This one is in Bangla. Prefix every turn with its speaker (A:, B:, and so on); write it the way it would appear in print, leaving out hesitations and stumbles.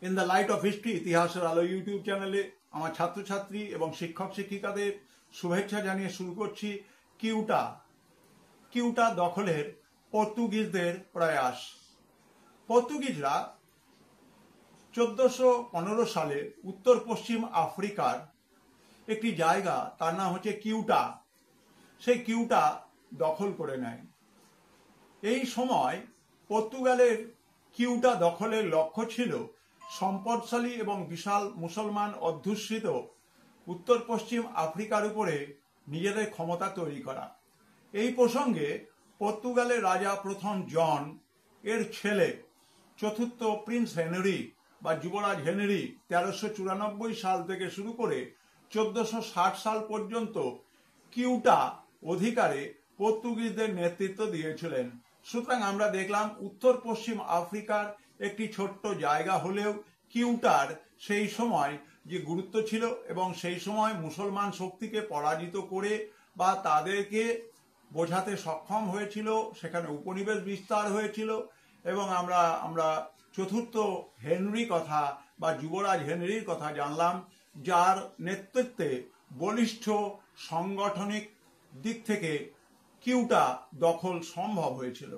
A: In the light off history ইতিহাসের আলো ইউটিউব চ্যানেলে আমার ছাত্রছাত্রী এবং শিক্ষক শিক্ষিকাদের শুভেচ্ছা জানিয়ে শুরু করছি কিউটা। কিউটা দখলের পর্তুগিজদের প্রয়াস। পর্তুগিজরা 1415 সালে উত্তর পশ্চিম আফ্রিকার একটি জায়গা, তার নাম হচ্ছে কিউটা, সেই কিউটা দখল করে নেয়। এই সময় পর্তুগালের কিউটা দখলের লক্ষ্য ছিল সম্পদশালী এবং বিশাল মুসলমান অধ্যুষিত উত্তর পশ্চিম আফ্রিকার উপরে নিজেদের ক্ষমতা তৈরি করা। এই প্রসঙ্গে পর্তুগালের রাজা প্রথম জন এর ছেলে চতুর্থ প্রিন্স হেনরি বা যুবরাজ হেনরি 1394 সাল থেকে শুরু করে 1460 সাল পর্যন্ত কিউটা অধিকারে পর্তুগিজদের নেতৃত্ব দিয়েছিলেন। সুতরাং আমরা দেখলাম উত্তর পশ্চিম আফ্রিকার একটি ছোট্ট জায়গা হলেও কিউটার সেই সময় যে গুরুত্ব ছিল এবং সেই সময় মুসলমান শক্তিকে পরাজিত করে বা তাদেরকে বোঝাতে সক্ষম হয়েছিল, সেখানে উপনিবেশ বিস্তার হয়েছিল এবং আমরা চতুর্থ হেনরি কথা বা যুবরাজ হেনরির কথা জানলাম, যার নেতৃত্বে বলিষ্ঠ সাংগঠনিক দিক থেকে কিউটা দখল সম্ভব হয়েছিল।